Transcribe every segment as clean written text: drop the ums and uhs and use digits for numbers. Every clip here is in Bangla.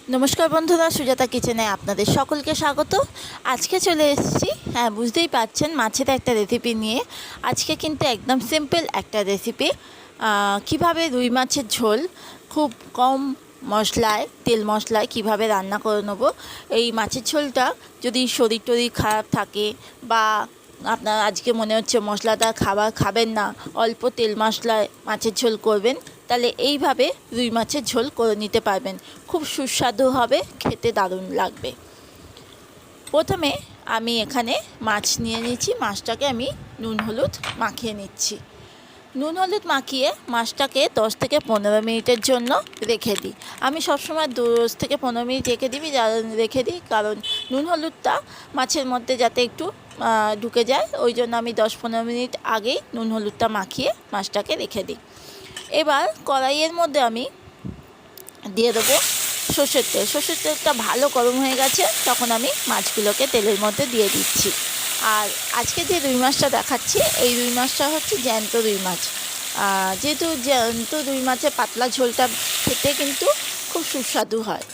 নমস্কার বন্ধুরা, সুজাতা কিচেনে আপনাদের সকলকে স্বাগত। আজকে চলে এসেছি, বুঝতেই পারছেন, মাছের একটা রেসিপি নিয়ে। আজকে কিন্তু একদম সিম্পল একটা রেসিপি, কিভাবে রুই মাছের ঝোল খুব কম মশলায়, তেল মশলায় কিভাবে রান্না করে নেবো। এই মাছের ঝোলটা যদি শরীর টরীর খারাপ থাকে বা আপনার আজকে মনে হচ্ছে মশলাটা খাবেন না, অল্প তেল মশলায় মাছের ঝোল করবেন, তাহলে এইভাবে রুই মাছের ঝোল করে নিতে পারবেন। খুব সুস্বাদু হবে, খেতে দারুণ লাগবে। প্রথমে আমি এখানে মাছ নিয়ে নিচ্ছি। মাছটাকে আমি নুন হলুদ মাখিয়ে নিচ্ছি। নুন হলুদ মাখিয়ে মাছটাকে 10 থেকে 15 মিনিটের জন্য রেখে দিই। আমি সবসময় 10 থেকে 15 মিনিট রেখে দিই, কারণ নুন হলুদটা মাছের মধ্যে যাতে একটু ঢুকে যায়, ওই জন্য আমি 10-15 মিনিট আগেই নুন হলুদটা মাখিয়ে মাছটাকে রেখে দিই। এবার কড়াইয়ের মধ্যে আমি দিয়ে দেবো সর্ষের তেল। সর্ষের তেলটা ভালো গরম হয়ে গেছে, তখন আমি মাছগুলোকে তেলের মধ্যে দিয়ে দিচ্ছি। আর আজকে যে রুই মাছটা দেখাচ্ছি, এই রুই মাছটা হচ্ছে জ্যান্ত রুই মাছ। যেহেতু জ্যান্ত রুই মাছের পাতলা ঝোলটা খেতে কিন্তু খুব সুস্বাদু হয়।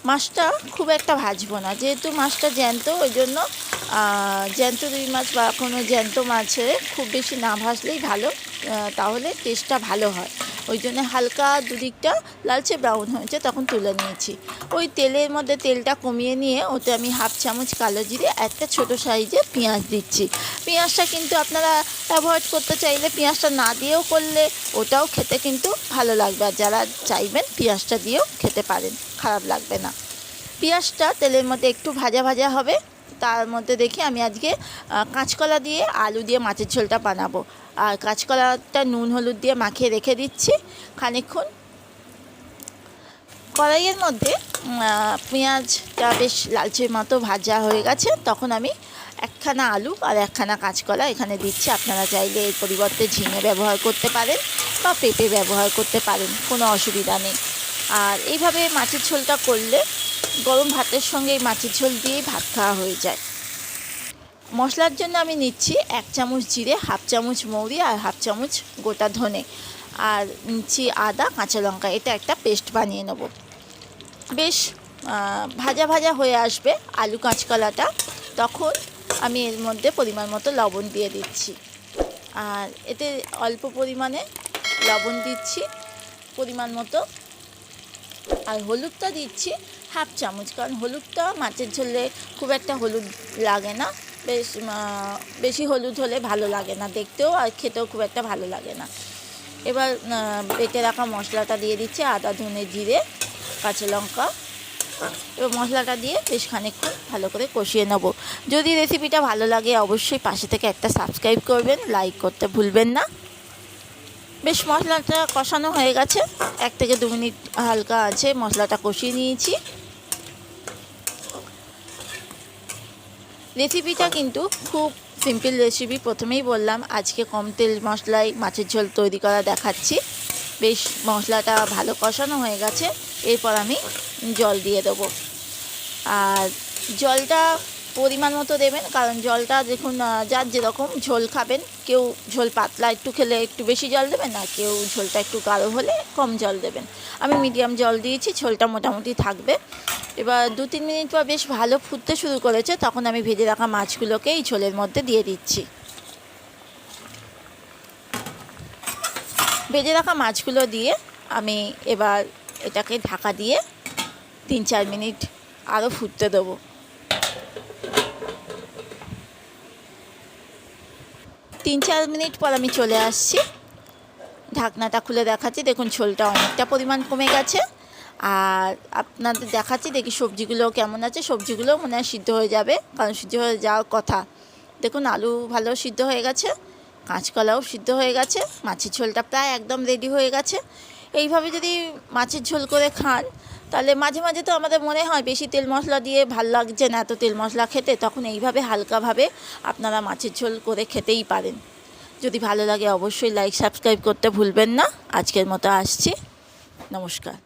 মাছটা খুব একটা ভাজবো না, যেহেতু মাছটা জ্যান্ত, ওই জন্য জ্যান্ত রুই মাছ বা কোনো জ্যান্ত মাছে খুব বেশি না ভাজলেই ভালো, তাহলে টেস্টটা ভালো হয়। ওই জন্য হালকা দুদিকটা লালচে ব্রাউন হয়েছে তখন তুলে নিয়েছি। ওই তেলের মধ্যে তেলটা কমিয়ে নিয়ে ওতে আমি 1/2 চামচ কালো জিরে, একটা ছোটো সাইজের পেঁয়াজ দিচ্ছি। পেঁয়াজটা কিন্তু আপনারা অ্যাভয়েড করতে চাইলে পেঁয়াজটা না দিয়েও করলে ওটাও খেতে কিন্তু ভালো লাগবে, আর যারা চাইবেন পেঁয়াজটা দিয়েও খেতে পারেন, খারাপ লাগবে না। পেঁয়াজটা তেলের মধ্যে একটু ভাজা ভাজা হবে, তার মধ্যে দেখি আমি আজকে কাঁচকলা দিয়ে আলু দিয়ে মাছের ঝোলটা বানাবো। আর কাঁচকলাটা নুন হলুদ দিয়ে মাখিয়ে রেখে দিচ্ছি খানিকক্ষণ। কড়াইয়ের মধ্যে পেঁয়াজটা বেশ লালচে মতো ভাজা হয়ে গেছে, তখন আমি একখানা আলু আর একখানা কাঁচকলা এখানে দিচ্ছি। আপনারা চাইলে এর পরিবর্তে ঝিঙে ব্যবহার করতে পারেন বা পেঁপে ব্যবহার করতে পারেন, কোনো অসুবিধা নেই। আর এইভাবে মাছের ঝোলটা করলে গরম ভাতের সঙ্গে এই মাছের ঝোল দিয়েই ভাত খাওয়া হয়ে যায়। মশলার জন্য আমি নিচ্ছি 1 চামচ জিরে, 1/2 চামচ মৌরি আর 1/2 চামচ গোটা ধনে, আর নিচ্ছি আদা, কাঁচা লঙ্কা। এটা একটা পেস্ট বানিয়ে নেব। বেশ ভাজা ভাজা হয়ে আসবে আলু কাঁচকলাটা, তখন আমি এর মধ্যে পরিমাণ মতো লবণ দিয়ে দিচ্ছি। আর এতে অল্প পরিমাণে লবণ দিচ্ছি পরিমাণ মতো, আর হলুদটা দিচ্ছি 1/2 চামচ, কারণ হলুদটা মাছের ঝোলে খুব একটা হলুদ লাগে না, বেশি হলুদ হলে ভালো লাগে না দেখতেও, আর খেতেও খুব একটা ভালো লাগে না। এবার বেটে রাখা মশলাটা দিয়ে দিচ্ছি, আদা, ধনে, জিরে, কাঁচা লঙ্কা। এবার মশলাটা দিয়ে বেশ খানিকক্ষণ ভালো করে কষিয়ে নেব। যদি রেসিপিটা ভালো লাগে অবশ্যই পাশে থেকে একটা সাবস্ক্রাইব করবেন, লাইক করতে ভুলবেন না। বেশ মশলাটা কষানো হয়ে গেছে, 1 থেকে 2 মিনিট হালকা আছে মশলাটা কষিয়ে নিয়েছি। রেসিপিটা কিন্তু খুব সিম্পল রেসিপি, প্রথমেই বললাম আজকে কম তেল মশলায় মাছের ঝোল তৈরি করা দেখাচ্ছি। বেশ মশলাটা ভালো কষানো হয়ে গেছে, এরপর আমি জল দিয়ে দেবো। আর জলটা পরিমাণ মতো দেবেন, কারণ জলটা দেখুন যার যেরকম ঝোল খাবেন, কেউ ঝোল পাতলা একটু খেলে একটু বেশি জল দেবেন, আর কেউ ঝোলটা একটু গাঢ় হলে কম জল দেবেন। আমি মিডিয়াম জল দিয়েছি, ঝোলটা মোটামুটি থাকবে। এবার 2-3 মিনিট পর বেশ ভালো ফুটতে শুরু করেছে, তখন আমি ভেজে রাখা মাছগুলোকে এই ঝোলের মধ্যে দিয়ে দিচ্ছি। ভেজে রাখা মাছগুলো দিয়ে আমি এবার এটাকে ঢাকা দিয়ে 3-4 মিনিট আরও ফুটতে দেবো। 3-4 মিনিট পর আমি চলে আসছি, ঢাকনাটা খুলে দেখাচ্ছি। দেখুন ঝোলটা অনেকটা পরিমাণ কমে গেছে। আর আপনাদের দেখাচ্ছি দেখি সবজিগুলো কেমন আছে। সবজিগুলো মনে হয় সিদ্ধ হয়ে যাবে, কারণ সিদ্ধ হয়ে যাওয়ার কথা। দেখুন আলু ভালো সিদ্ধ হয়ে গেছে, কাঁচকলাও সিদ্ধ হয়ে গেছে, মাছের ঝোলটা প্রায় একদম রেডি হয়ে গেছে। এইভাবে যদি মাছের ঝোল করে খান, তাহলে মাঝে মাঝে তো আমাদের মনে হয় বেশি তেল মশলা দিয়ে ভাল লাগছে না এত তেল মশলা খেতে, তখন এইভাবে হালকাভাবে আপনারা মাছের ঝোল করে খেতেই পারেন। যদি ভালো লাগে অবশ্যই লাইক সাবস্ক্রাইব করতে ভুলবেন না। আজকের মতো আসছি, নমস্কার।